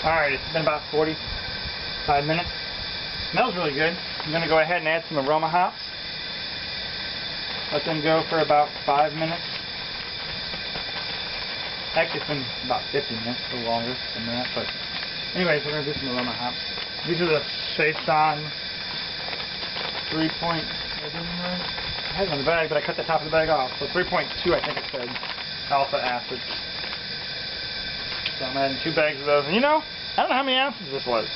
Alright, it's been about 45 minutes. Smells really good. I'm going to go ahead and add some aroma hops. Let them go for about 5 minutes. Actually, it's been about 50 minutes, a little longer than that. But anyways, we're going to do some aroma hops. These are the Saison 3 point... I had it on the bag, but I cut the top of the bag off. So 3.2, I think it said, alpha acid. So I'm adding 2 bags of those. And you know, I don't know how many ounces this was.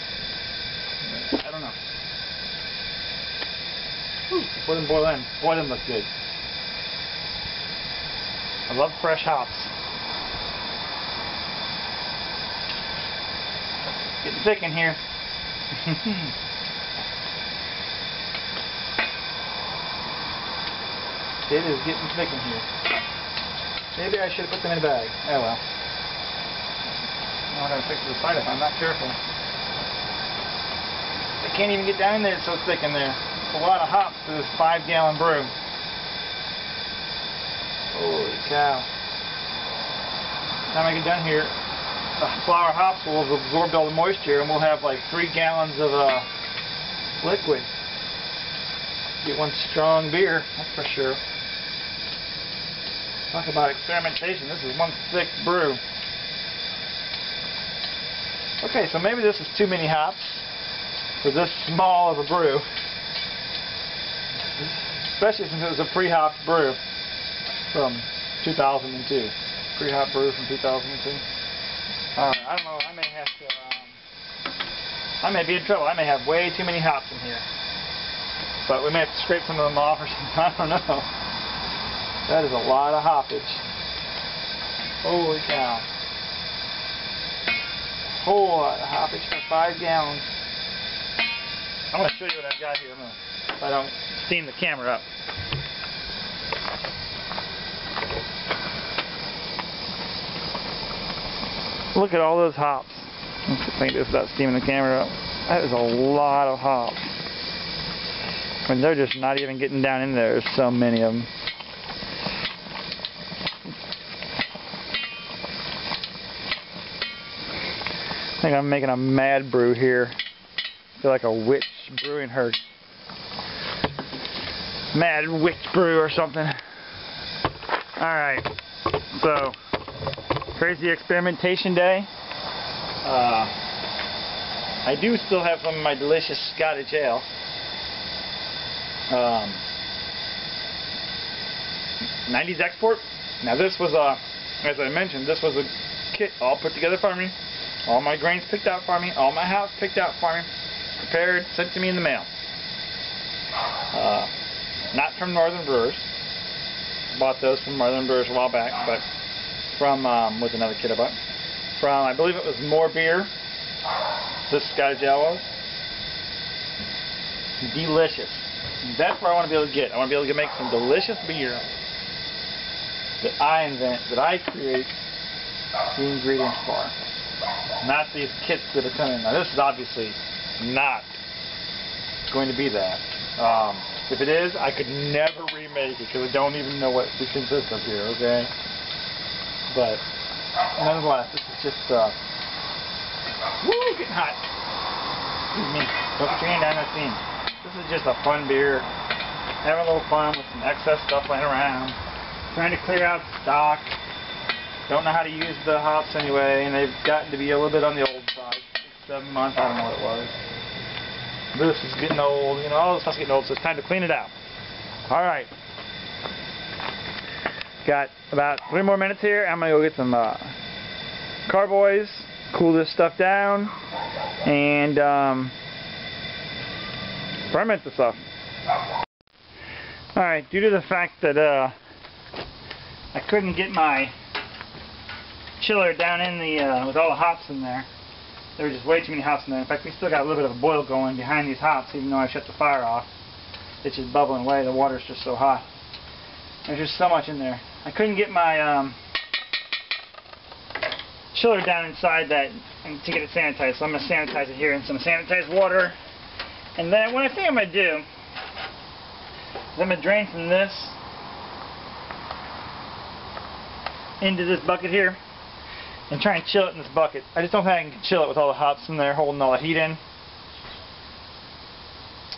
I don't know. Ooh, just let them boil in. Boy, them look good. I love fresh hops. Getting thick in here. It is getting thick in here. Maybe I should have put them in a bag. Oh well. I'm going to fix the side if I'm not careful. I can't even get down in there, it's so thick in there. It's a lot of hops for this 5-gallon brew. Holy cow. By the time I get done here, the flour hops will have absorbed all the moisture and we'll have like 3 gallons of liquid. Get one strong beer, that's for sure. Talk about experimentation, this is one thick brew. Okay, so maybe this is too many hops for this small of a brew. Especially since it was a pre-hopped brew from 2002. Pre-hop brew from 2002. Alright, I don't know, I may have to, I may be in trouble. I may have way too many hops in here. But we may have to scrape some of them off or something, I don't know. That is a lot of hoppage. Holy cow. A whole lot of hoppage for 5 gallons. I'm going to show you what I've got here. If I don't steam the camera up. Look at all those hops. I think this is without steaming the camera up. That is a lot of hops. I mean, they're just not even getting down in there. There's so many of them. I think I'm making a mad brew here. I feel like a witch brewing her mad witch brew or something. Alright, so crazy experimentation day. I do still have some of my delicious Scottish ale. 90s export. Now this was as I mentioned, this was a kit all put together for me. All my grains picked out for me, all my hops picked out for me, prepared, sent to me in the mail. Not from Northern Brewers. Bought those from Northern Brewers a while back, but from with another kit I bought. From, I believe it was More Beer. This Scottish ale was delicious. That's what I want to be able to get. I want to be able to make some delicious beer that I invent, that I create the ingredients for. Not these kits that are coming. Now this is obviously not going to be that. If it is, I could never remake it because I don't even know what it consists of here, okay? But nonetheless, this is just woo, getting hot. Excuse me. Don't put your hand down that steam. This is just a fun beer. Having a little fun with some excess stuff laying around. Trying to clear out stock. Don't know how to use the hops anyway, and they've gotten to be a little bit on the old side. 6, 7 months, I don't know what it was. This is getting old, you know, all this stuff's getting old, so it's time to clean it out. Alright. Got about 3 more minutes here. I'm going to go get some carboys, cool this stuff down, and ferment the stuff. Alright, due to the fact that I couldn't get my chiller down in the with all the hops in there. There were just way too many hops in there. In fact, we still got a little bit of a boil going behind these hops, even though I shut the fire off. It's just bubbling away. The water's just so hot. There's just so much in there. I couldn't get my chiller down inside that to get it sanitized, so I'm going to sanitize it here in some sanitized water. And then what I think I'm going to do is I'm going to drain from this into this bucket here. and try and chill it in this bucket. I just don't think I can chill it with all the hops in there holding all the heat in.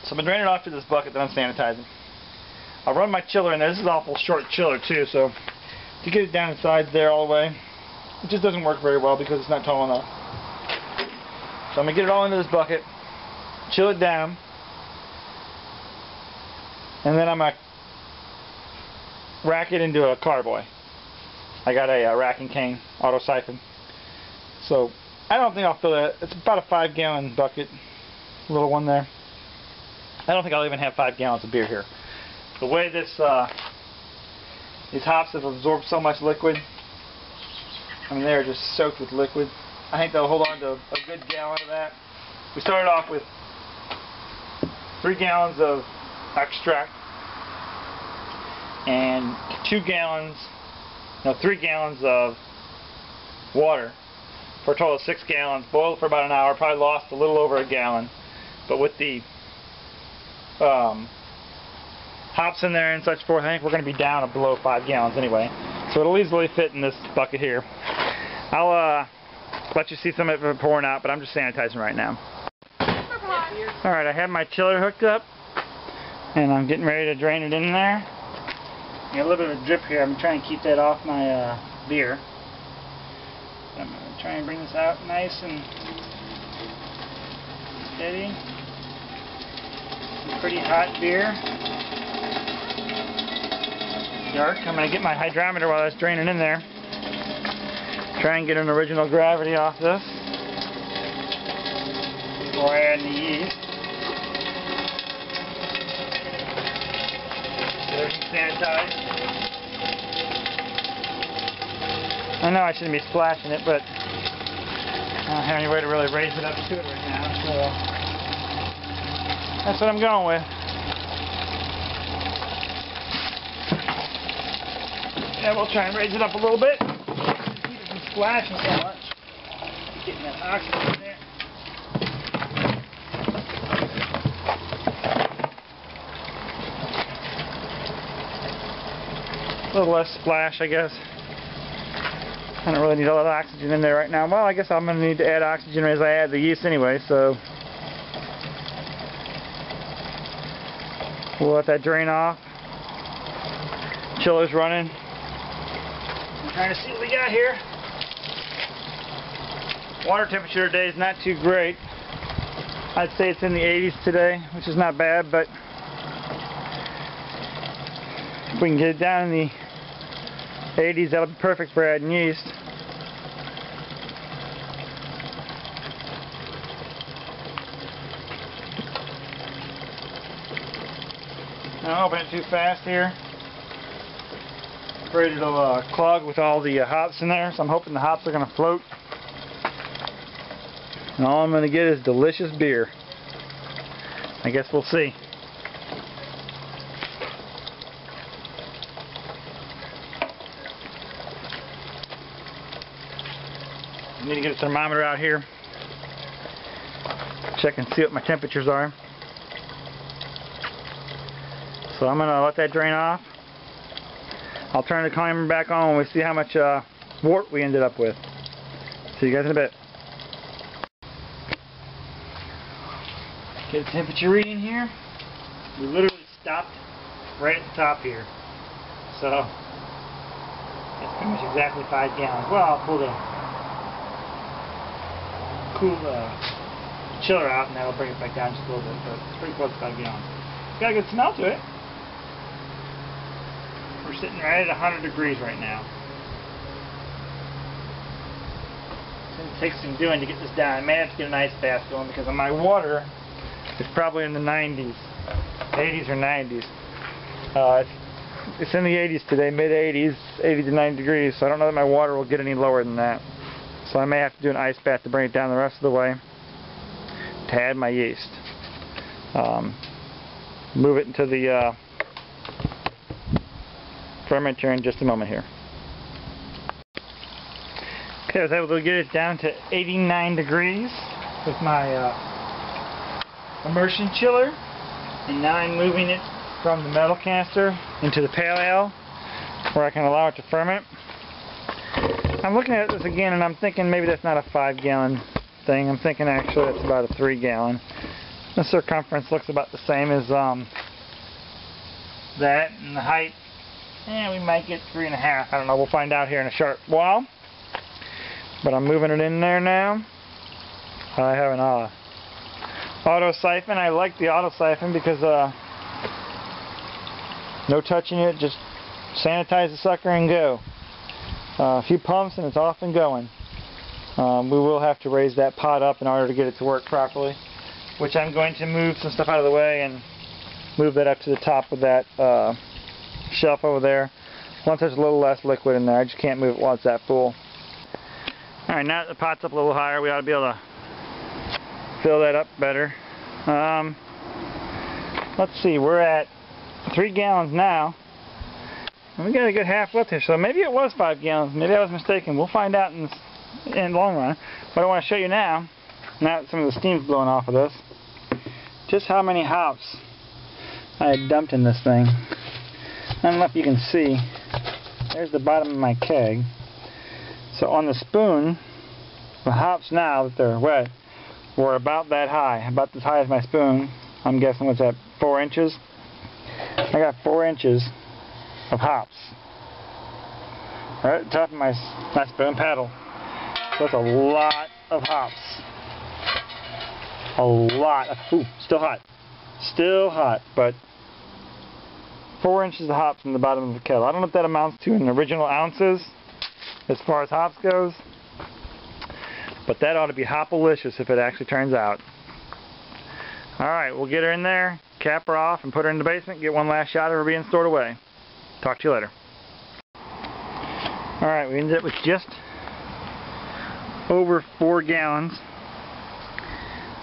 So I'm going to drain it off to this bucket that I'm sanitizing. I'll run my chiller in there. This is an awful short chiller too, so to get it down inside there all the way, it just doesn't work very well because it's not tall enough. So I'm going to get it all into this bucket, chill it down, and then I'm going to rack it into a carboy. I got a rack and cane auto siphon. So I don't think I'll fill that. It's about a 5-gallon bucket, little one there. I don't think I'll even have 5 gallons of beer here. The way this these hops have absorbed so much liquid, I mean they're just soaked with liquid. I think they'll hold on to a good gallon of that. We started off with 3 gallons of extract and 3 gallons of water for a total of 6 gallons. Boiled for about an hour, probably lost a little over a gallon. But with the hops in there and such forth, I think we're going to be down below 5 gallons anyway. So it'll easily fit in this bucket here. I'll let you see some of it pouring out, but I'm just sanitizing right now. Alright, I have my chiller hooked up, and I'm getting ready to drain it in there. Got a little bit of a drip here. I'm trying to keep that off my beer. I'm going to try and bring this out nice and steady. Some pretty hot beer. Dark. I'm going to get my hydrometer while that's draining in there. Try and get an original gravity off this before I add the yeast. Everything's sanitized. I know I shouldn't be splashing it, but I don't have any way to really raise it up to it right now, so that's what I'm going with. Yeah, we'll try and raise it up a little bit. Keep it from splashing so much. Getting that oxygen in there. A little less splash, I guess. I don't really need a lot of oxygen in there right now. Well, I guess I'm going to need to add oxygen as I add the yeast anyway, so we'll let that drain off. Chiller's running. I'm trying to see what we got here. Water temperature today is not too great. I'd say it's in the 80s today, which is not bad, but if we can get it down in the 80s, that'll be perfect for adding yeast. Don't open it too fast here. Afraid it'll clog with all the hops in there, so I'm hoping the hops are going to float. And all I'm going to get is delicious beer. I guess we'll see. I need to get a thermometer out here. Check and see what my temperatures are. So I'm going to let that drain off. I'll turn the timer back on when we see how much wort we ended up with. See you guys in a bit. Get a temperature reading here. We literally stopped right at the top here. So that's pretty much exactly 5 gallons. Well, I'll pull the cool chiller out and that'll bring it back down just a little bit, but it's pretty close to 5 gallons. It's got a good smell to it. We're sitting right at 100 degrees right now. It's going to take some doing to get this down. I may have to get an ice bath going because my water is probably in the 90s, 80s or 90s. It's in the 80s today, mid 80s, 80 to 90 degrees, so I don't know that my water will get any lower than that. So I may have to do an ice bath to bring it down the rest of the way to add my yeast. Move it into the fermenter in just a moment here. Okay, I was able to get it down to 89 degrees with my immersion chiller, and now I'm moving it from the metal canister into the pale ale where I can allow it to ferment. I'm looking at this again and I'm thinking maybe that's not a 5-gallon thing. I'm thinking actually it's about a 3-gallon. The circumference looks about the same as that, and the height, we might get 3.5. I don't know. We'll find out here in a short while. But I'm moving it in there now. I have an auto siphon. I like the auto siphon because no touching it, just sanitize the sucker and go. A few pumps and it's off and going. We will have to raise that pot up in order to get it to work properly, which I'm going to move some stuff out of the way and move that up to the top of that shelf over there. Once there's a little less liquid in there, I just can't move it while it's that full. Alright, now that the pot's up a little higher, we ought to be able to fill that up better. Let's see, we're at 3 gallons now. And we got a good half left here, so maybe it was 5 gallons. Maybe I was mistaken. We'll find out in the long run. What I want to show you now that some of the steam's blowing off of this, just how many hops I had dumped in this thing. I don't know if you can see. There's the bottom of my keg. So on the spoon, the hops now that they're wet were about that high, about as high as my spoon. I'm guessing what's that, 4 inches? I got 4 inches of hops right at the top of my spoon paddle. So that's a lot of hops. A lot of, ooh, still hot. Still hot, but 4 inches of hops in the bottom of the kettle. I don't know if that amounts to in original ounces as far as hops goes, but that ought to be hopalicious if it actually turns out. Alright, we'll get her in there, cap her off, and put her in the basement, get one last shot of her being stored away. Talk to you later. Alright, we ended up with just over 4 gallons.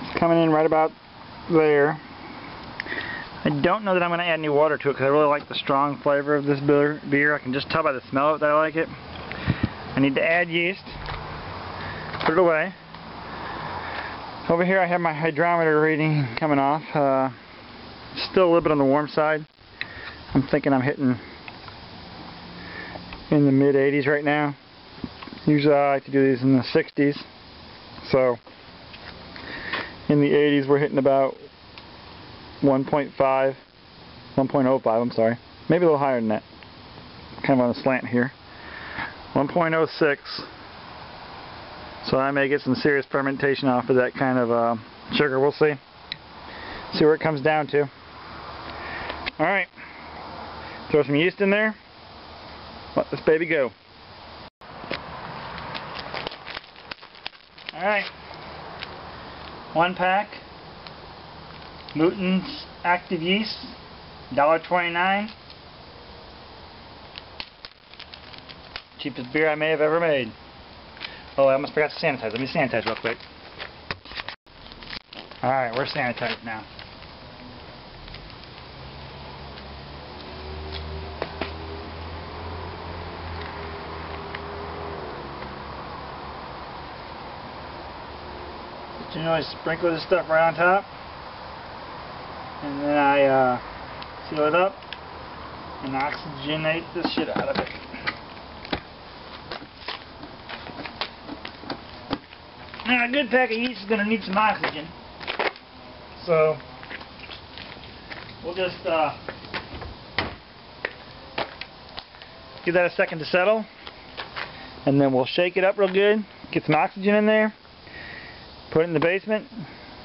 It's coming in right about there. I don't know that I'm going to add any water to it because I really like the strong flavor of this beer. I can just tell by the smell of it that I like it. I need to add yeast. Put it away. Over here I have my hydrometer reading coming off. Still a little bit on the warm side. I'm thinking I'm hitting in the mid-80s right now. Usually I like to do these in the 60s. So in the 80s we're hitting about 1.05, I'm sorry. Maybe a little higher than that. Kind of on a slant here. 1.06. So I may get some serious fermentation off of that kind of sugar. We'll see. See where it comes down to. Alright. Throw some yeast in there. Let this baby go. Alright. 1 pack. Newton's active yeast. $1.29. Cheapest beer I may have ever made. Oh, I almost forgot to sanitize. Let me sanitize real quick. Alright, we're sanitized now. You know, I sprinkle this stuff right on top, and then I seal it up and oxygenate the shit out of it. Now, a good pack of yeast is going to need some oxygen, so we'll just give that a second to settle, and then we'll shake it up real good, get some oxygen in there. Put it in the basement.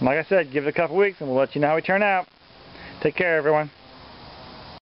Like I said, give it a couple weeks and we'll let you know how we turn out. Take care, everyone.